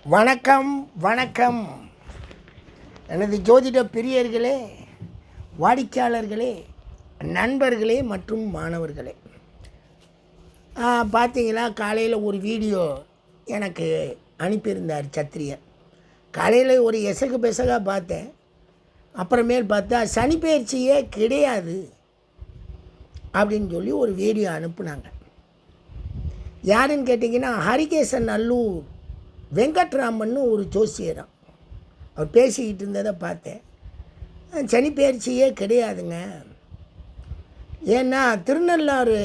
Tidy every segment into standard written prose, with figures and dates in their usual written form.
வணக்கம் வணக்கம் எனது ஜோதிட பிரியர்களே, வாடிக்கையாளர்களே, நண்பர்களே மற்றும் மாணவர்களே, பார்த்தீங்களா, காலையில் ஒரு வீடியோ எனக்கு அனுப்பியிருந்தார் சத்திரியன். காலையில் ஒரு எசகு பெசகாக பார்த்தேன். அப்புறமேல் பார்த்தா சனிப்பெயர்ச்சியே கிடையாது அப்படின்னு சொல்லி ஒரு வீடியோ அனுப்புனாங்க. யாருன்னு கேட்டிங்கன்னா, ஹரிகேசன் நல்லூர் வெங்கட்ராமன்னு ஒரு ஜோசியரம். அவர் பேசிக்கிட்டு இருந்ததை பார்த்தேன். சனிப்பெயர்ச்சியே கிடையாதுங்க. ஏன்னா திருநள்ளாறு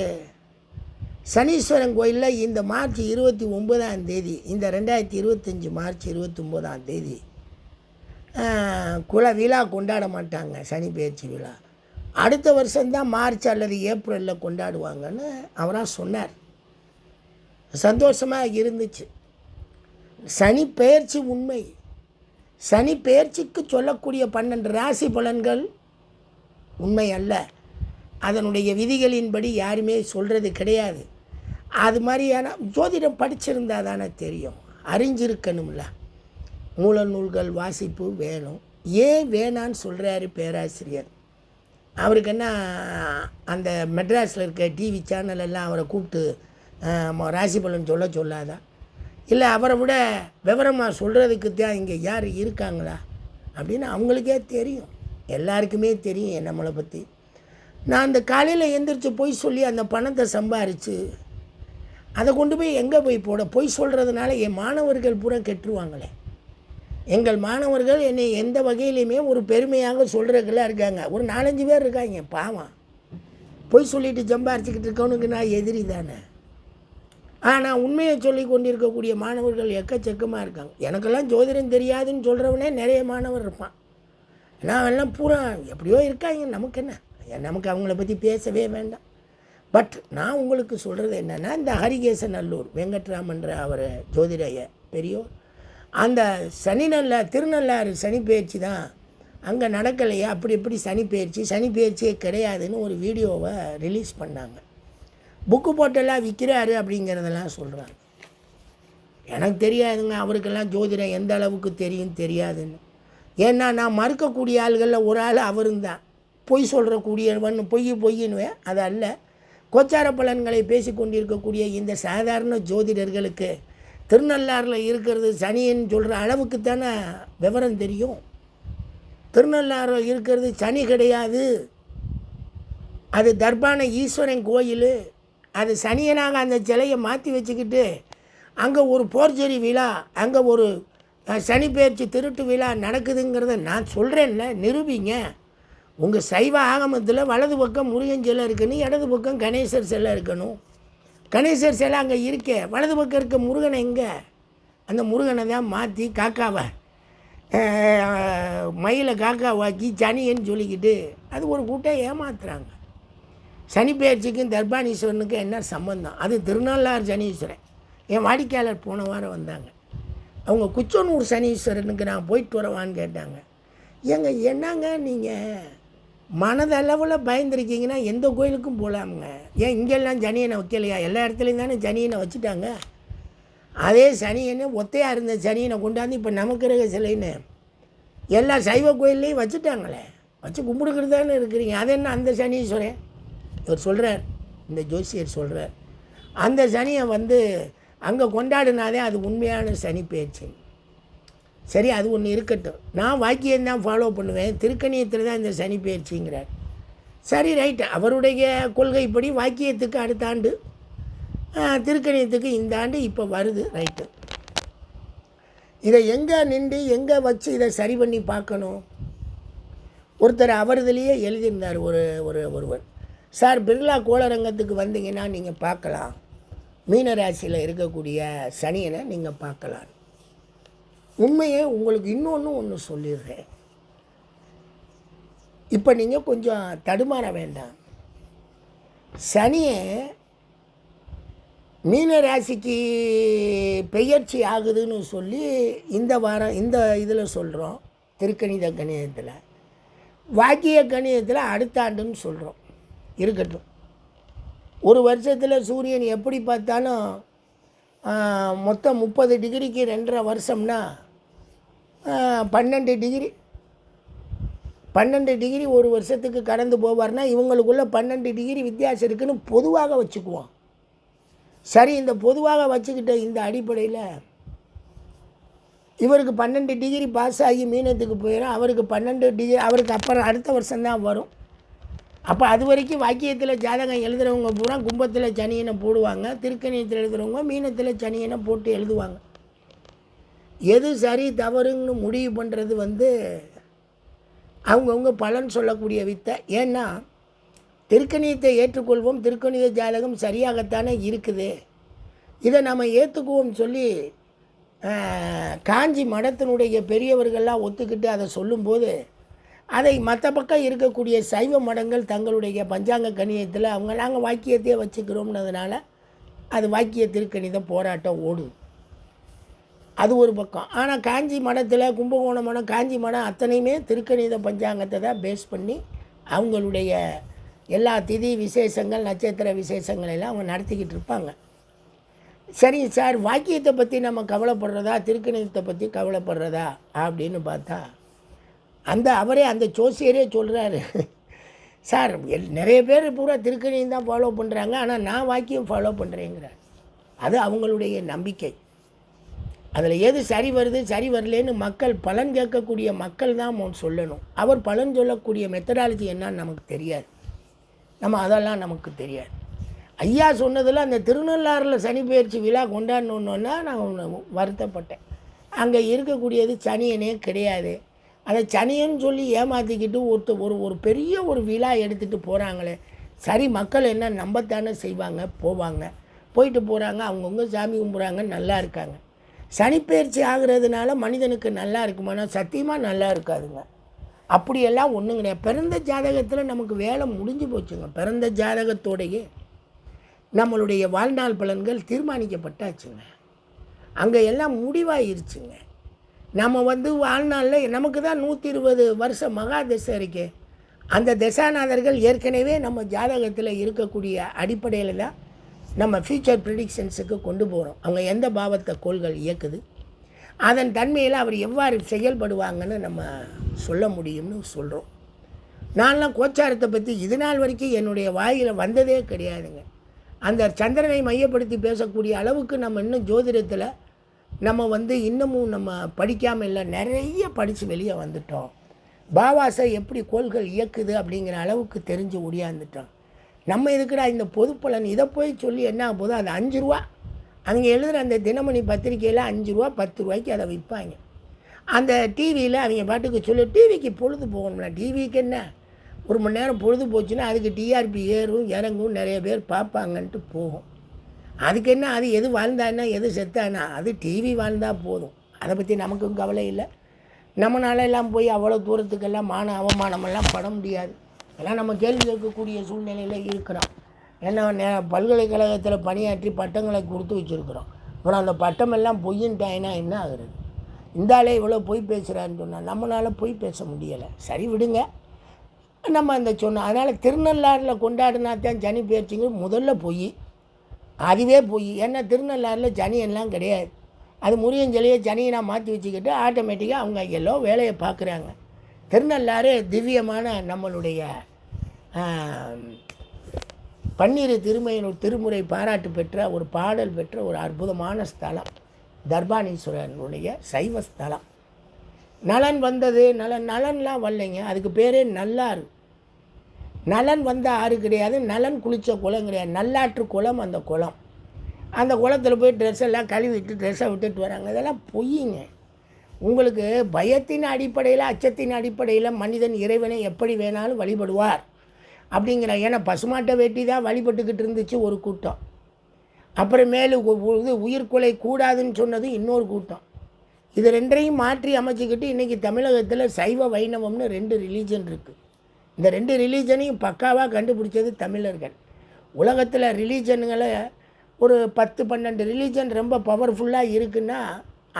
சனீஸ்வரன் கோயிலில் இந்த மார்ச் 29 இந்த 2025 மார்ச் 29 குல விழா கொண்டாட மாட்டாங்க. சனிப்பெயர்ச்சி விழா அடுத்த வருஷம்தான் மார்ச் அல்லது ஏப்ரலில் கொண்டாடுவாங்கன்னு அவராக சொன்னார். சந்தோஷமாக இருந்துச்சு. சனி பெயர்ச்சி உண்மை. சனி பெயர்ச்சிக்கு சொல்லக்கூடிய 12 ராசி பலன்கள் உண்மை அல்ல. அதனுடைய விதிகளின்படி யாருமே சொல்கிறது கிடையாது. அது மாதிரியான ஜோதிடம் படிச்சிருந்தா தானே தெரியும், அறிஞ்சிருக்கணும்ல. மூல நூல்கள் வாசிப்பு வேணும். ஏன் வேணான்னு சொல்கிறாரு பேராசிரியர். அவருக்கு என்ன, அந்த மெட்ராஸில் இருக்க டிவி சேனலெல்லாம் அவரை கூப்பிட்டு ராசி பலன் சொல்லாதா? இல்லை அவரை விட விவரமாக சொல்கிறதுக்கு தான் இங்கே யார் இருக்காங்களா அப்படின்னு அவங்களுக்கே தெரியும். எல்லாருக்குமே தெரியும் நம்மளை பற்றி. நான் அந்த காலையில் எந்திரிச்சு பொய் சொல்லி அந்த பணத்தை சம்பாரித்து அதை கொண்டு போய் எங்கே போய் போட? பொய் சொல்கிறதுனால என் மாணவர்கள் பூரா கெட்டுருவாங்களே. எங்கள் மாணவர்கள் என்னை எந்த வகையிலையுமே ஒரு பெருமையாக சொல்கிறதுக்கெல்லாம் இருக்காங்க. ஒரு 4-5 பேர் இருக்காங்க. பாவம், பொய் சொல்லிட்டு சம்பாரிச்சிக்கிட்டு இருக்கவனுக்கு நான் எதிரி தானே. ஆனால் உண்மையை சொல்லி கொண்டிருக்கக்கூடிய மாணவர்கள் எக்கச்சக்கமாக இருக்காங்க. எனக்கெல்லாம் ஜோதிடம் தெரியாதுன்னு சொல்கிறவனே நிறைய மாணவர் இருப்பான். நான் எல்லாம் பூரா எப்படியோ இருக்காங்க. நமக்கு என்ன, நமக்கு அவங்கள பற்றி பேசவே வேண்டாம். பட் நான் உங்களுக்கு சொல்கிறது என்னென்னா, இந்த ஹரிகேசன் நல்லூர் வெங்கட்ராமன்ற அவர் ஜோதிட பெரியோர், அந்த திருநள்ளாறு சனிப்பெயர்ச்சி தான் அங்கே நடக்கலையா, அப்படி எப்படி சனிப்பெயர்ச்சியே கிடையாதுன்னு ஒரு வீடியோவை ரிலீஸ் பண்ணாங்க. புக்கு போட்டெல்லாம் விற்கிறாரு அப்படிங்கிறதெல்லாம் சொல்கிறாங்க. எனக்கு தெரியாதுங்க அவருக்கெல்லாம் ஜோதிடம் எந்த அளவுக்கு தெரியாதுன்னு. ஏன்னா நான் மறுக்கக்கூடிய ஆள்களில் ஒரு ஆள் அவரும் தான். பொய் சொல்கிறக்கூடியவன் பொய்யின்னுவேன். அது அல்ல. கோச்சார பலன்களை பேசி கொண்டிருக்கக்கூடிய இந்த சாதாரண ஜோதிடர்களுக்கு திருநள்ளாறில் இருக்கிறது சனின்னு சொல்கிற அளவுக்கு தானே விவரம் தெரியும். திருநள்ளாறில் இருக்கிறது சனி கிடையாது. அது தர்பான ஈஸ்வரன் கோயில். அது சனியனாக அந்த சிலையை மாற்றி வச்சுக்கிட்டு அங்கே ஒரு போர்ஜரி விழா, அங்கே ஒரு சனிப்பெயர்ச்சி திருட்டு விழா நடக்குதுங்கிறத நான் சொல்கிறேன்ல, நிரூபிங்க. உங்கள் சைவ ஆகமத்தில் வலது பக்கம் முருகன் சிலை இருக்கணும், இடது பக்கம் கணேசர் சிலை இருக்கணும். கணேசர் சிலை அங்கே இருக்கே, வலது பக்கம் இருக்க முருகனை எங்கே? அந்த முருகனை தான் மாற்றி காக்காவை மயிலை காக்காவாக்கி சனியன்னு சொல்லிக்கிட்டு அது ஒரு கூட்டம் ஏமாத்துறாங்க. சனிப்பெயர்ச்சிக்கும் தர்பானீஸ்வரனுக்கும் என்ன சம்பந்தம்? அது திருநள்ளாறு சனீஸ்வரன். என் வாடிக்கையாளர் போன வாரம் வந்தாங்க. அவங்க குச்சனூர் சனீஸ்வரனுக்கு நான் போயிட்டு வரவான்னு கேட்டாங்க. என்னங்க நீங்கள் மனதளவில் பயந்துருக்கீங்கன்னா எந்த கோயிலுக்கும் போகலாமுங்க. ஏன் இங்கெல்லாம் சனியனை வைக்கலையா? எல்லா இடத்துலையும் தானே சனியனை வச்சுட்டாங்க. அதே சனியனை ஒத்தையாக இருந்த சனியனை கொண்டாந்து இப்போ நமக்கு சிலைன்னு எல்லா சைவ கோயில்லையும் வச்சுட்டாங்களே. வச்சு கும்பிடுக்கிறது தானே இருக்கிறீங்க. அது என்ன அந்த சனீஸ்வரன்? இவர் சொல்கிறார், இந்த ஜோசியர் சொல்கிறார், அந்த சனியை அங்கே கொண்டாடினாதே அது உண்மையான சனிப்பெயர்ச்சி. சரி, அது ஒன்று இருக்கட்டும். நான் வாக்கியம்தான் ஃபாலோ பண்ணுவேன். திருக்கணியத்தில் தான் இந்த சனிப்பெயர்ச்சிங்கிறார். சரி, ரைட்டு. அவருடைய கொள்கைப்படி வாக்கியத்துக்கு அடுத்த ஆண்டு, திருக்கணியத்துக்கு இந்த ஆண்டு இப்போ வருது. ரைட்டு. இதை எங்கே நின்று எங்கே வச்சு இதை சரி பண்ணி பார்க்கணும்? ஒருத்தர் அவரதுலேயே எழுதியிருந்தார். ஒருவர், சார், பிர்லா கோளரங்கத்துக்கு வந்தீங்கன்னா நீங்கள் பார்க்கலாம், மீனராசியில் இருக்கக்கூடிய சனியனை நீங்கள் பார்க்கலாம். உண்மையே உங்களுக்கு ஒன்று சொல்லிடுறேன். இப்போ நீங்கள் கொஞ்சம் தடுமாற வேண்டாம். சனியை மீனராசிக்கு பெயர்ச்சி ஆகுதுன்னு சொல்லி இந்த வாரம் இந்த இதில் சொல்கிறோம். திருக்கணித கணிதத்தில், வாக்கிய கணிதத்தில் அடுத்த ஆண்டுன்னு சொல்கிறோம். இருக்கட்டும். ஒரு வருஷத்தில் சூரியன் எப்படி பார்த்தாலும் மொத்தம் 30 டிகிரிக்கு 2.5 வருஷம்னா 12 டிகிரி 12 டிகிரி ஒரு வருஷத்துக்கு கடந்து போவார்னா இவங்களுக்குள்ள 12 டிகிரி வித்தியாசம் இருக்குதுன்னு பொதுவாக வச்சுக்குவோம். சரி, இந்த பொதுவாக வச்சுக்கிட்ட இந்த அடிப்படையில் இவருக்கு 12 டிகிரி பாஸ் ஆகி மீனத்துக்கு போயிடும், அவருக்கு 12 டிகிரி, அவருக்கு அப்புறம் அடுத்த வருஷம்தான் வரும். அப்போ அது வரைக்கும் வாக்கியத்தில் ஜாதகம் எழுதுகிறவங்க பூரா கும்பத்தில் சனியனை போடுவாங்க, திருக்கணியத்தில் எழுதுகிறவங்க மீனத்தில் சனியனை போட்டு எழுதுவாங்க. எது சரி தவறுன்னு முடிவு பண்ணுறது அவங்கவுங்க பலன் சொல்லக்கூடிய வித்தை. ஏன்னா திருக்கணியத்தை ஏற்றுக்கொள்வோம், திருக்கணித ஜாதகம் சரியாகத்தானே இருக்குது, இதை நம்ம ஏற்றுக்குவோம் சொல்லி காஞ்சி மடத்தினுடைய பெரியவர்கள்லாம் ஒத்துக்கிட்டு அதை சொல்லும்போது அதை மற்ற பக்கம் இருக்கக்கூடிய சைவ மடங்கள் தங்களுடைய பஞ்சாங்க கணியத்தில் நாங்கள் வாக்கியத்தையே வச்சுக்கிறோம்னதுனால அது வாக்கிய திருக்கணித போராட்டம் ஓடுது. அது ஒரு பக்கம். ஆனால் காஞ்சி மடத்தில் கும்பகோணம் மடம், காஞ்சி மடம் அத்தனையுமே திருக்கணித பஞ்சாங்கத்தை தான் பேஸ் பண்ணி அவங்களுடைய எல்லா திதி விசேஷங்கள் நட்சத்திர விசேஷங்கள் எல்லாம் அவங்க நடத்திக்கிட்டு இருப்பாங்க. சரி சார், வாக்கியத்தை பற்றி நம்ம கவலைப்படுறதா திருக்கணிதத்தை பற்றி கவலைப்படுறதா அப்படின்னு பார்த்தா அவரே அந்த ஜோசியரே சொல்கிறாரு, சார் நிறைய பேர் பூரா திருக்கணியம் தான் ஃபாலோ பண்ணுறாங்க, ஆனால் நான் வாக்கியம் ஃபாலோ பண்ணுறேங்கிறார். அது அவங்களுடைய நம்பிக்கை. அதில் எது சரி வருது சரி வரலேன்னு மக்கள் பலன் கேட்கக்கூடிய மக்கள் தான் சொல்லணும். அவர் பலன் சொல்லக்கூடிய மெத்தடாலஜி என்னன்னு நமக்கு தெரியாது, அதெல்லாம் நமக்கு தெரியாது. ஐயா சொன்னதில் அந்த திருநள்ளாறில் சனி பெயர்ச்சி விழா கொண்டாடணுன்னா நான் வருத்தப்பட்டேன். அங்கே இருக்கக்கூடியது சனியனே கிடையாது. அதை சனியன்னு சொல்லி ஏமாற்றிக்கிட்டு ஒரு பெரிய ஒரு விழா எடுத்துகிட்டு போகிறாங்களே. சரி, மக்கள் என்ன நம்பத்தானே செய்வாங்க, போயிட்டு போகிறாங்க, அவங்கவுங்க சாமி கும்பிட்றாங்க, நல்லா இருக்காங்க. சனிப்பெயர்ச்சி ஆகிறதுனால மனிதனுக்கு நல்லா இருக்குமானா சத்தியமாக நல்லா இருக்காதுங்க. அப்படியெல்லாம் ஒன்றும் கிடையாது. பிறந்த ஜாதகத்தில் நமக்கு வேலை முடிஞ்சு போச்சுங்க. பிறந்த ஜாதகத்தோடையே நம்மளுடைய வாழ்நாள் பலன்கள் தீர்மானிக்கப்பட்டாச்சுங்க. அங்கே எல்லாம் முடிவாயிருச்சுங்க. நம்ம வாழ்நாளில் நமக்கு தான் 120 வருஷம் மகா திசை இருக்கே. அந்த தசாநாதர்கள் ஏற்கனவே நம்ம ஜாதகத்தில் இருக்கக்கூடிய அடிப்படையில் தான் நம்ம ஃப்யூச்சர் ப்ரிடிக்ஷன்ஸுக்கு கொண்டு போகிறோம். அவங்க எந்த பாவத்தை கோள்கள் இயக்குது, அதன் தன்மையில் அவர் எவ்வாறு செயல்படுவாங்கன்னு நம்ம சொல்ல முடியும்னு சொல்கிறோம். நான்லாம் கோச்சாரத்தை பற்றி இது நாள் வரைக்கும் என்னுடைய வாயில் வந்ததே கிடையாதுங்க. அந்த சந்திரனை மையப்படுத்தி பேசக்கூடிய அளவுக்கு நம்ம இன்னும் ஜோதிடத்தில் நம்ம இன்னமும் நம்ம படிக்காமல் இல்லை, நிறைய படித்து வெளியே வந்துட்டோம். பாவாசை எப்படி கோள்கள் இயக்குது அப்படிங்கிற அளவுக்கு தெரிஞ்சு ஒடியாந்துட்டோம். நம்ம இதுக்குடா இந்த பொதுப்பலன் இதை போய் சொல்லி என்ன ஆகும் போதும், அது 5 ரூபா அவங்க எழுதுகிற அந்த தினமணி பத்திரிக்கையில் 5 ரூபா 10 ரூபாய்க்கு அதை விற்பாங்க. அந்த டிவியில் அவங்க பாட்டுக்கு சொல்லி டிவிக்கு பொழுது போகணும்ல, டிவிக்கு என்ன 1 மணி நேரம் பொழுது போச்சுன்னா அதுக்கு டிஆர்பி ஏறும் இறங்கும், நிறைய பேர் பார்ப்பாங்கன்ட்டு போகும். அதுக்கு என்ன, அது எது வாழ்ந்தான்னா எது செத்தானா, அது டிவி வாழ்ந்தால் போதும், அதை பற்றி நமக்கும் கவலை இல்லை. நம்மளாலெல்லாம் போய் அவ்வளோ தூரத்துக்கெல்லாம் அவமானமெல்லாம் பட முடியாது. எல்லாம் நம்ம கேள்வி கேட்கக்கூடிய சூழ்நிலையில் இருக்கிறோம். ஏன்னா பல்கலைக்கழகத்தில் பணியாற்றி பட்டங்களை கொடுத்து வச்சுருக்குறோம். அப்புறம் அந்த பட்டமெல்லாம் பொய்யின்ட்டாயினா என்ன ஆகுறது? இந்த ஆளே இவ்வளோ பொய் பேசுகிறான்னு சொன்னால் நம்மளால் பொய் பேச முடியலை. சரி விடுங்க, நம்ம அந்த சொன்னோம். அதனால் திருநள்ளாறில் கொண்டாடினா தான் சனி பெயர்ச்சிங்க முதல்ல பொய், அதுவே பொய். ஏன்னா திருநள்ளாறில் சனியெல்லாம் கிடையாது. அது முருகஞ்சலியை சனியை மாற்றி வச்சுக்கிட்டு ஆட்டோமேட்டிக்காக அவங்க எல்லாம் வேலையை பார்க்குறாங்க. திருநள்ளாறு திவ்யமான நம்மளுடைய பன்னிரு திருமுறை பாராட்டு பெற்ற ஒரு பாடல் பெற்ற ஒரு அற்புதமான ஸ்தலம், தர்பானீஸ்வரனுடைய சைவ ஸ்தலம். நலன் வந்தது, நலன்லாம் வரலைங்க, அதுக்கு பேரே நல்லாறு. நலன் வந்த ஆறு கிடையாது, நலன் குளித்த குளம் கிடையாது, நல்லாற்று குளம். அந்த குளம், அந்த குளத்தில் போய் ட்ரெஸ்ஸெல்லாம் கழுவிட்டு ட்ரெஸ்ஸை விட்டுட்டு வராங்க. இதெல்லாம் பொய்யுங்க. உங்களுக்கு பயத்தின் அடிப்படையில் அச்சத்தின் அடிப்படையில் மனிதன் இறைவனை எப்படி வேணாலும் வழிபடுவார் அப்படிங்கிற. ஏன்னா பசுமாட்டை வெட்டி தான் வழிபட்டுக்கிட்டு இருந்துச்சு ஒரு கூட்டம். அப்புறமேலு உயிர்கொலை கூடாதுன்னு சொன்னது இன்னொரு கூட்டம். இது ரெண்டையும் மாற்றி அமைச்சிக்கிட்டு இன்றைக்கி தமிழகத்தில் சைவ வைணவம்னு 2 ரிலீஜன் இருக்குது. இந்த 2 ரிலீஜனையும் பக்காவாக கண்டுபிடிச்சது தமிழர்கள். உலகத்தில் ரிலீஜனுங்களை ஒரு 10-12 ரிலீஜன் ரொம்ப பவர்ஃபுல்லாக இருக்குன்னா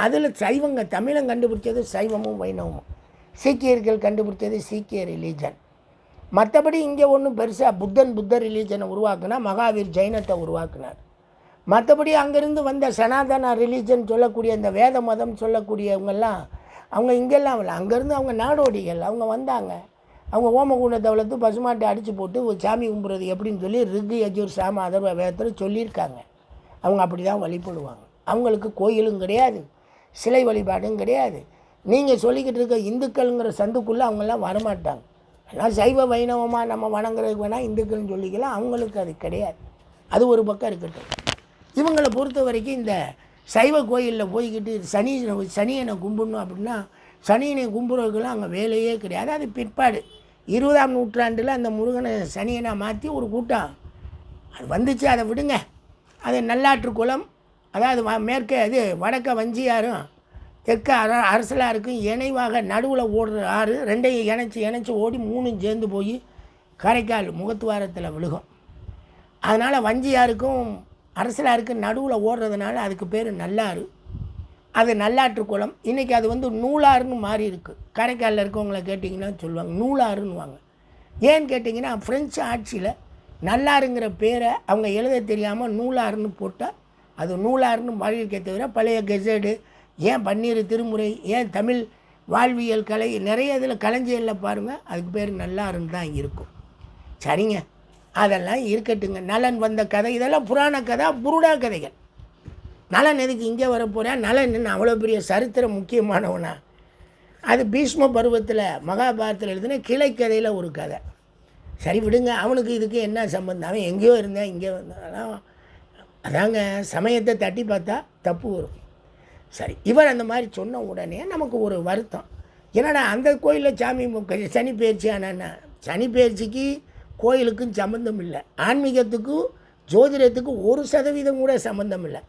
அதில் சைவங்க தமிழன் கண்டுபிடிச்சது சைவமும் வைணவமும். சீக்கியர்கள் கண்டுபிடிச்சது சீக்கிய ரிலீஜன். மற்றபடி இங்கே ஒன்றும் பெருசாக புத்தர் ரிலீஜனை உருவாக்குனா, மகாவீர் ஜெயினத்தை உருவாக்குனார். மற்றபடி அங்கேருந்து வந்த சனாதன ரிலீஜன் சொல்லக்கூடிய அந்த வேத மதம் சொல்லக்கூடியவங்கெல்லாம் அவங்க இங்கெல்லாம் இல்லை, அங்கேருந்து அவங்க நாடோடிகள், அவங்க வந்தாங்க. அவங்க ஓமகுண்ட தௌலத்து பசுமாட்டை அடித்து போட்டு ஒரு சாமி கும்பிட்றது எப்படின்னு சொல்லி ரிக்கு யஜூர் சாம அதர்வ வேதத்தில் சொல்லியிருக்காங்க. அவங்க அப்படி தான் வழிபடுவாங்க. அவங்களுக்கு கோயிலும் கிடையாது, சிலை வழிபாடும் கிடையாது. நீங்கள் சொல்லிக்கிட்டு இருக்க இந்துக்கள்ங்கிற சந்துக்குள்ளே அவங்கெல்லாம் வரமாட்டாங்க. எல்லாம் சைவ வைணவமாக நம்ம வணங்குறதுக்கு வேணால் இந்துக்கள்னு சொல்லிக்கலாம், அவங்களுக்கு அது கிடையாது. அது ஒரு பக்கம் இருக்கட்டும். இவங்களை பொறுத்த வரைக்கும் இந்த சைவ கோயிலில் போய்கிட்டு சனியனை கும்பிடணும் அப்படின்னா சனியனை கும்பிட்றதுக்கெல்லாம் அங்கே வேலையே கிடையாது. அது பிற்பாடு 20ஆம் நூற்றாண்டில் அந்த முருகனை சனியனாக மாற்றி ஒரு கூட்டம் அது வந்துச்சு. அதை விடுங்க. அது நல்லாற்று குளம், அதாவது மேற்கே அது வடக்க வஞ்சியாரும் தெற்க அரசலாருக்கும் இணைவாக நடுவில் ஓடுற ஆறு, ரெண்டையும் இணைச்சி ஓடி 3ம் சேர்ந்து போய் காரைக்கால் முகத்துவாரத்தில் விழுகும். அதனால் வஞ்சியாருக்கும் அரசலாருக்கும் நடுவில் ஓடுறதுனால அதுக்கு பேர் நல்லாறு. அது நல்லாற்று குளம். இன்றைக்கி அது வந்து நூலாறுன்னு மாறி இருக்குது. காரைக்காலில் இருக்கவங்கள கேட்டிங்கன்னா சொல்லுவாங்க நூலாறுன்னுவாங்க. ஏன்னு கேட்டிங்கன்னா ஃப்ரெஞ்சு ஆட்சியில் நல்லாறுங்கிற பேரை அவங்க எழுத தெரியாமல் நூலாறுன்னு போட்டால் அது நூலாறுன்னு மாறி இருக்கே தவிர பழைய கெசடு ஏன் பன்னீர் திருமுறை ஏன் தமிழ் வாழ்வியல் கலை நிறைய இதில் களஞ்சியலில் பாருங்கள் அதுக்கு பேர் நல்லாறுன்னு தான் இருக்கும். சரிங்க, அதெல்லாம் இருக்கட்டுங்க. நலன் வந்த கதை இதெல்லாம் புராண கதை, புருடா கதைகள். நலன் எதுக்கு இங்கே வரப்போகிறேன்? நலன் அவ்வளோ பெரிய சரித்திரம் முக்கியமானவனா? அது பீஷ்ம பருவத்தில் மகாபாரதத்தில் எழுதின கிளைக்கதையில் ஒரு கதை. சரி விடுங்க, அவனுக்கு இதுக்கு என்ன சம்பந்தம்? அவன் எங்கேயோ இருந்தேன் இங்கே வந்தான். அதாங்க சமயத்தை தட்டி பார்த்தா தப்பு வரும். சரி, இவர் அந்த மாதிரி சொன்ன உடனே நமக்கு ஒரு வருத்தம். என்னடா அந்த கோயிலில் சாமி சனி பயிற்சி ஆனா? சனி பயிற்சிக்கு கோயிலுக்கும் சம்மந்தம் இல்லை, ஆன்மீகத்துக்கும் ஜோதிடத்துக்கும் 1% கூட சம்மந்தம் இல்லை.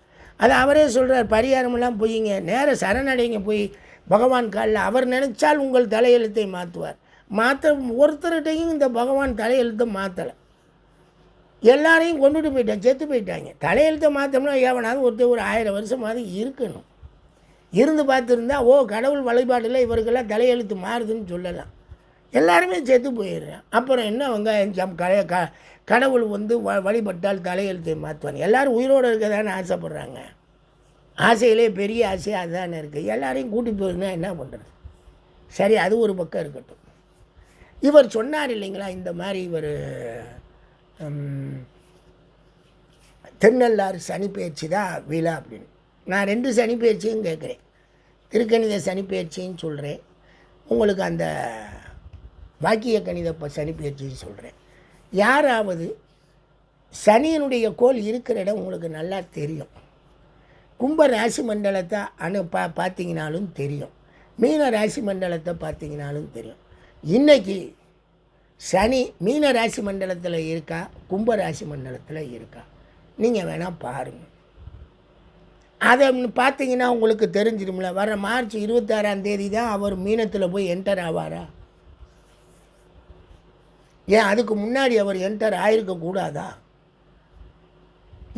அது அவரே சொல்கிறார். பரிகாரமெல்லாம் போய்ங்க, நேர சரணடைங்க போய் பகவான் காலில். அவர் நினச்சால் உங்கள் தலையெழுத்தை மாற்றுவார். ஒருத்தர்கிட்டையும் இந்த பகவான் தலையெழுத்தை மாற்றலை. எல்லாரையும் கொண்டுட்டு போயிட்டான், செத்து போயிட்டாங்க. தலையெழுத்தை மாற்றோம்னா எவனாவது ஒருத்தர் ஒரு 1000 வருஷமாவது இருக்கணும். இருந்து பார்த்துருந்தா கடவுள் வழிபாடில் இவருக்கெல்லாம் தலையெழுத்து மாறுதுன்னு சொல்லலாம். எல்லாருமே செத்து போயிடுறேன். அப்புறம் என்ன அவங்க கடவுள் வந்து வழிபட்டால் தலையெழுத்தை மாற்றுவாங்க. எல்லோரும் உயிரோடு இருக்க தானே ஆசைப்பட்றாங்க. ஆசையிலே பெரிய ஆசையாக அதுதானே இருக்குது. எல்லாரையும் கூட்டி போயிருந்தா என்ன பண்ணுறது? சரி, அது ஒரு பக்கம் இருக்கட்டும். இவர் சொன்னார் இல்லைங்களா, இந்த மாதிரி இவர் திருநள்ளாறு சனிப்பெயர்ச்சி தான் விழா அப்படின்னு. நான் 2 சனிப்பெயர்ச்சியும் கேட்குறேன். திருக்கணித சனிப்பெயர்ச்சின்னு சொல்கிறேன், உங்களுக்கு அந்த வாக்கிய கணித சனிப்பெயர்ச்சின்னு சொல்கிறேன். யாராவது சனியனுடைய கோள் இருக்கிற இடம் உங்களுக்கு நல்லா தெரியும். கும்ப ராசி மண்டலத்தை பார்த்தீங்கனாலும் தெரியும், மீன ராசி மண்டலத்தை பார்த்தீங்கனாலும் தெரியும். இன்றைக்கி சனி மீன ராசி மண்டலத்தில் இருக்கா, கும்ப ராசி மண்டலத்தில் இருக்கா? நீங்கள் வேணால் பாருங்கள். அதை பார்த்தீங்கன்னா உங்களுக்கு தெரிஞ்சிடும்ல. வர மார்ச் 26ஆம் தேதி தான் அவர் மீனத்தில் போய் என்டர் ஆவாரா? ஏன் அதுக்கு முன்னாடி அவர் என்டர் ஆகிருக்கக்கூடாதா?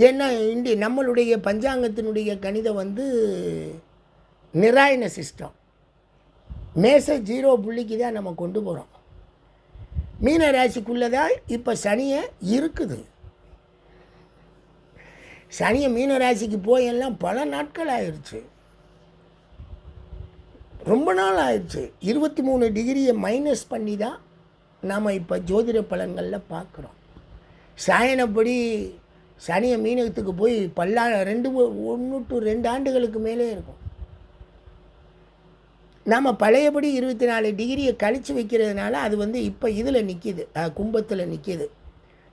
ஏன்னா நம்மளுடைய பஞ்சாங்கத்தினுடைய கணிதம் வந்து நிராயண சிஸ்டம். மேச 0 புள்ளிக்கு தான் நம்ம கொண்டு போகிறோம். மீன ராசிக்குள்ளே தான் இப்போ சனியை இருக்குது. சனியை மீன ராசிக்கு போயெல்லாம் பல நாட்கள் ஆயிடுச்சு, ரொம்ப நாள் ஆயிடுச்சு. 23 டிகிரியை மைனஸ் பண்ணி தான் நாம் இப்போ ஜோதிட பலன்களில் பார்க்குறோம். சாயனப்படி சனியை மீனத்துக்கு போய் 1 to 2 ஆண்டுகளுக்கு மேலே இருக்கும். நாம் பழையபடி 24 டிகிரியை கழித்து வைக்கிறதுனால அது வந்து இப்போ இதில் நிற்கிது, கும்பத்தில் நிற்கிது.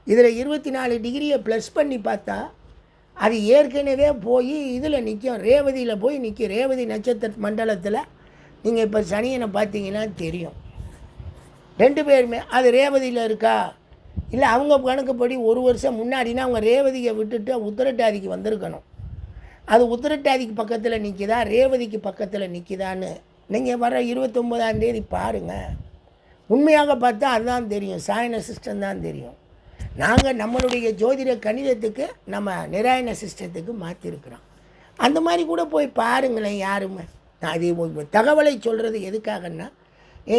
இதில் 24 டிகிரியை ப்ளஸ் பண்ணி பார்த்தா அது ஏற்கனவே போய் இதில் நிற்கும், ரேவதியில் போய் நிற்கும். ரேவதி நட்சத்திர மண்டலத்தில் நீங்கள் இப்போ சனியனை பார்த்தீங்கன்னா தெரியும். 2 பேருமே அது ரேவதியில் இருக்கா இல்லை அவங்க கணக்குப்படி 1 வருஷம் முன்னாடினா அவங்க ரேவதியை விட்டுட்டு உத்திரட்டாதிக்கு வந்திருக்கணும். அது உத்திரட்டாதிக்கு பக்கத்தில் நிற்கிதா ரேவதிக்கு பக்கத்தில் நிற்கிதான்னு நீங்கள் வர 29ஆம் தேதி பாருங்கள். உண்மையாக பார்த்தா அதுதான் தெரியும், சாயன சிஸ்டம் தான் தெரியும். நாங்கள் நம்மளுடைய ஜோதிட கணிதத்துக்கு நம்ம நிராயண சிஸ்டத்துக்கு மாற்றிருக்கிறோம். அந்த மாதிரி கூட போய் பாருங்களேன். யாருமே நான் அது தகவலை சொல்கிறது எதுக்காகன்னா,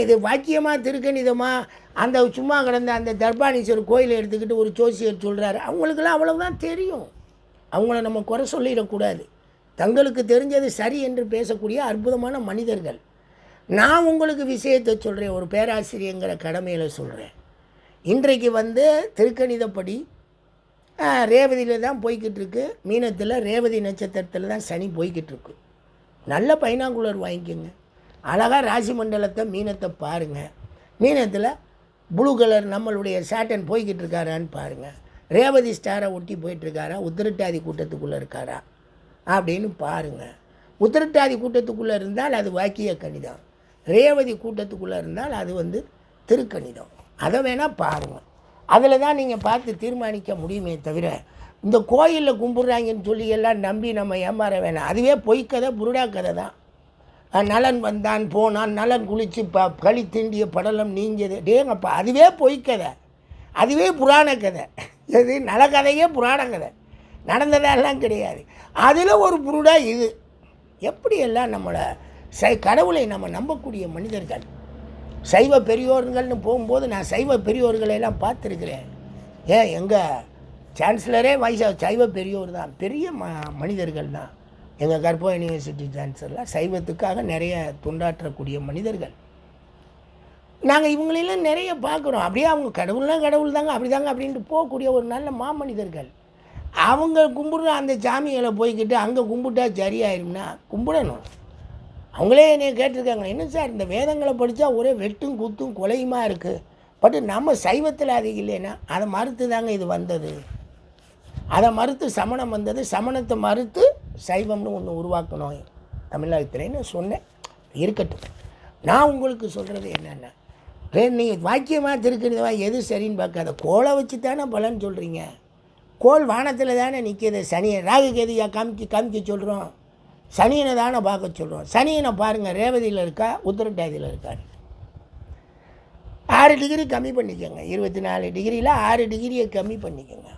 இது வாக்கியமாக திருக்கணிதமாக அந்த சும்மா கிடந்த அந்த தர்பானீஸ்வரர் கோயிலை எடுத்துக்கிட்டு ஒரு ஜோசியர் சொல்கிறாரு, அவங்களுக்கெல்லாம் அவ்வளவுதான் தெரியும். அவங்கள நம்ம குறை சொல்லிடக்கூடாது. தங்களுக்கு தெரிஞ்சது சரி என்று பேசக்கூடிய அற்புதமான மனிதர்கள். நான் உங்களுக்கு விஷயத்தை சொல்கிறேன், ஒரு பேராசிரியங்கிற கடமையில் சொல்கிறேன். இன்றைக்கு திருக்கணிதப்படி ரேவதியில் தான் போய்கிட்டு இருக்கு. மீனத்தில் ரேவதி நட்சத்திரத்தில் தான் சனி போய்கிட்டு இருக்கு. நல்ல பைனாங்குலர் வாங்கிக்கோங்க, அழகாக ராசி மண்டலத்தை மீனத்தை பாருங்கள். மீனத்தில் ப்ளூ கலர் நம்மளுடைய சேட்டன் போய்கிட்டு இருக்காரான்னு பாருங்கள். ரேவதி ஸ்டாரை ஒட்டி போயிட்டுருக்காரா, உத்திரட்டாதி கூட்டத்துக்குள்ளே இருக்காரா அப்படின்னு பாருங்கள். உத்திரட்டாதி கூட்டத்துக்குள்ளே இருந்தால் அது வாக்கிய கணிதம், ரேவதி கூட்டத்துக்குள்ளே இருந்தால் அது திருக்கணிதம். அதை வேணால் பாருங்கள். அதில் தான் நீங்கள் பார்த்து தீர்மானிக்க முடியுமே தவிர இந்த கோயிலில் கும்பிட்றாங்கன்னு சொல்லி எல்லாம் நம்பி நம்ம ஏமாற வேணாம். அதுவே பொய்க்கதை, புருடா கதை தான். நலன் வந்தான் போனான், நலன் குளித்து களி தீண்டிய படலம் நீங்கியது. டேங்கப்பா, அதுவே பொய்க்கதை, அதுவே புராண கதை. எது நல கதையே புராண கதை, நடந்ததெல்லாம் கிடையாது. அதில் ஒரு புருடா இது. எப்படியெல்லாம் நம்மளை கடவுளை நம்ம நம்பக்கூடிய மனிதர்கள். சைவ பெரியோர்கள்னு போகும்போது நான் சைவ பெரியோர்களெல்லாம் பார்த்துருக்குறேன். எங்கள் சான்சலரே சைவ பெரியோர் தான், பெரிய மனிதர்கள் தான். எங்கள் கற்பக யூனிவர்சிட்டி சான்சலர்லாம் சைவத்துக்காக நிறைய தொண்டாற்றக்கூடிய மனிதர்கள். நாங்கள் இவங்களெல்லாம் நிறைய பார்க்குறோம். அப்படியே அவங்க கடவுள்லாம் கடவுள் தாங்க, அப்படி தாங்க அப்படின்ட்டு போகக்கூடிய ஒரு நல்ல மாமனிதர்கள். அவங்க கும்பிட்ற அந்த சாமிகளை போய்கிட்டு அங்கே கும்பிட்டா சரியாயிரும்னா கும்பிடணும். அவங்களே என்னை கேட்டிருக்காங்க, என்ன சார் இந்த வேதங்களை படித்தா ஒரே வெட்டும் குத்தும் கொலையுமா இருக்குது, பட் நம்ம சைவத்தில் அது இல்லைன்னா அதை மறுத்து தாங்க இது வந்தது. அதை மறுத்து சமணம் வந்தது, சமணத்தை மறுத்து சைவம்னு ஒன்று உருவாக்கணும் தமிழகத்தில்னு சொன்னேன். இருக்கட்டும், நான் உங்களுக்கு சொல்கிறது என்னென்னா, நீங்கள் வாக்கியமாக திருக்கிறதா எது சரின்னு பார்க்காத, கோலை வச்சு தானே பலன் சொல்கிறீங்க. கோல் வானத்தில் தானே நிற்கிது. சனியை ராகு கேதியா காமிக்க சொல்கிறோம், சனியனை தானே பார்க்க சொல்கிறோம். சனியனை பாருங்கள், ரேவதியில் இருக்கா உத்திரட்டாதியில் இருக்காரு. 6 டிகிரி கம்மி பண்ணிக்கோங்க. 24 டிகிரியில் 6 டிகிரியை கம்மி பண்ணிக்கோங்க.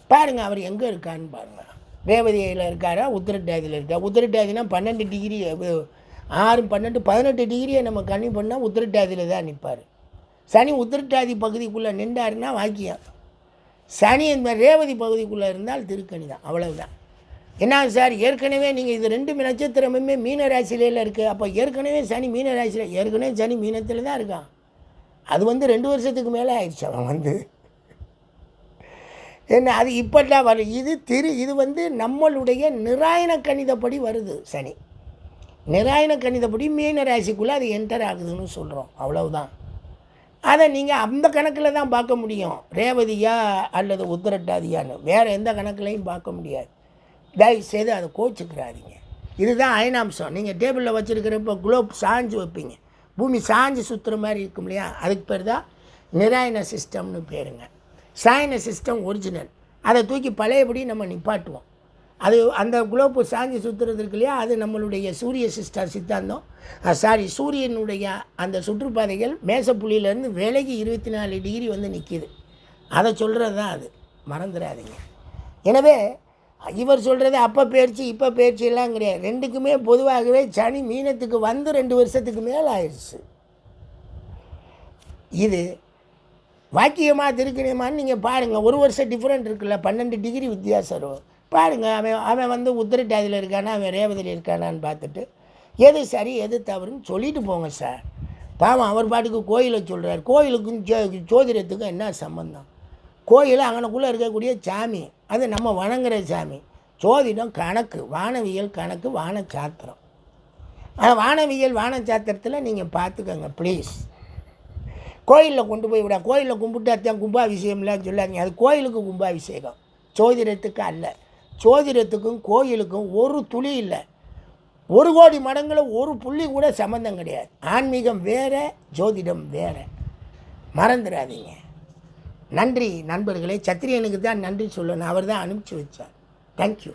பாருங்கள் அவர் எங்கே இருக்கான்னு பாருங்கள். ரேவதியில் இருக்காரா உத்திரட்டாதியில் இருக்கா? உத்திரட்டாதினா 12 டிகிரி, 6 12 18 டிகிரியை நம்ம கம்மி பண்ணால் உத்திரட்டாதியில் தான் நிற்பார். சனி உத்திரட்டாதி பகுதிக்குள்ளே நின்றாருன்னா வாக்கியம். சனி இந்த ரேவதி பகுதிக்குள்ளே இருந்தால் திருக்கணி தான். அவ்வளவுதான். என்ன சார், ஏற்கனவே நீங்கள் இது 2 நட்சத்திரமுமே மீன ராசியில இருக்குது. அப்போ ஏற்கனவே சனி மீன ராசியில், ஏற்கனவே சனி மீனத்தில் தான் இருக்கான். அது 2 வருஷத்துக்கு மேலே ஆயிடுச்சு. அவன் என்ன அது இப்போல்லாம் வரும். இது நம்மளுடைய நிராயண கணிதப்படி வருது. சனி நிராயண கணிதப்படி மீன ராசிக்குள்ளே அது என்டர் ஆகுதுன்னு சொல்கிறோம். அவ்வளவுதான். அதை நீங்கள் அந்த கணக்கில் தான் பார்க்க முடியும், ரேவதியா அல்லது உத்திரட்டாதியான்னு. வேறு எந்த கணக்குலையும் பார்க்க முடியாது. தயவுசெய்து அதை கோச்சுக்கிறாதீங்க. இதுதான் அயனாம்சம். நீங்கள் டேபிளில் வச்சுருக்கிறப்ப குளோப் சாஞ்சு வைப்பீங்க, பூமி சாஞ்சு சுற்றுற மாதிரி இருக்கும் இல்லையா, அதுக்கு பேர் தான் நிராயண சிஸ்டம்னு பேருங்க. சாயன சிஸ்டம் ஒரிஜினல். அதை தூக்கி பழையபடி நம்ம நிப்பாட்டுவோம். அது அந்த குளோப்பு சாஞ்சி சுற்றுறது இருக்கு இல்லையா, அது நம்மளுடைய சூரிய சித்தாந்தம். சூரியனுடைய அந்த சுற்றுப்பாதைகள் மேசப்புள்ளியிலேருந்து விலகி 24 டிகிரி நிற்கிது. அதை சொல்கிறது தான் அது, மறந்துடாதீங்க. எனவே இவர் சொல்கிறது அப்போ பயிற்சி இப்போ பயிற்சி எல்லாம் கிடையாது. 2க்குமே பொதுவாகவே சனி மீனத்துக்கு 2 வருஷத்துக்கு மேலே ஆயிடுச்சு. இது வாக்கியமாக திருக்கணியமானு நீங்கள் பாருங்கள். 1 வருஷம் டிஃப்ரெண்ட் இருக்குல்ல, 12 டிகிரி வித்தியாசம் பாருங்கள். அவன் உத்திரட்டாதியில் இருக்கானா, அவன் ரேவதியில் இருக்கானான்னு பார்த்துட்டு எது சரி எது தவறுன்னு சொல்லிட்டு போங்க சார். பாவம் அவர் பாட்டுக்கு கோயிலை சொல்கிறார். கோயிலுக்கும் ஜோதிடத்துக்கும் என்ன சம்பந்தம்? கோயில் அங்கனக்குள்ளே இருக்கக்கூடிய சாமி, அது நம்ம வணங்குற சாமி. ஜோதிடம் கணக்கு, வானவியல் கணக்கு, வானச்சாத்திரம். ஆனால் வானவியல் வானச்சாத்திரத்தில் நீங்கள் பார்த்துக்கோங்க ப்ளீஸ். கோயிலில் கொண்டு போய் விட, கோயிலில் கும்பிட்டாத்தான் கும்பாபிஷேகம்லாம் சொல்லாதீங்க. அது கோயிலுக்கு கும்பாபிஷேகம், ஜோதிடத்துக்கு அல்ல. ஜோதிடத்துக்கும் கோயிலுக்கும் ஒரு துளி இல்லை. 1 கோடி மடங்கில் ஒரு புள்ளி கூட சம்மந்தம் கிடையாது. ஆன்மீகம் வேறு, ஜோதிடம் வேறு, மறந்துடாதீங்க. நன்றி நண்பர்களே. சத்திரியனுக்கு தான் நன்றி சொல்லணும், அவர் தான் அனுப்பிச்சி வச்சார். தேங்க்யூ.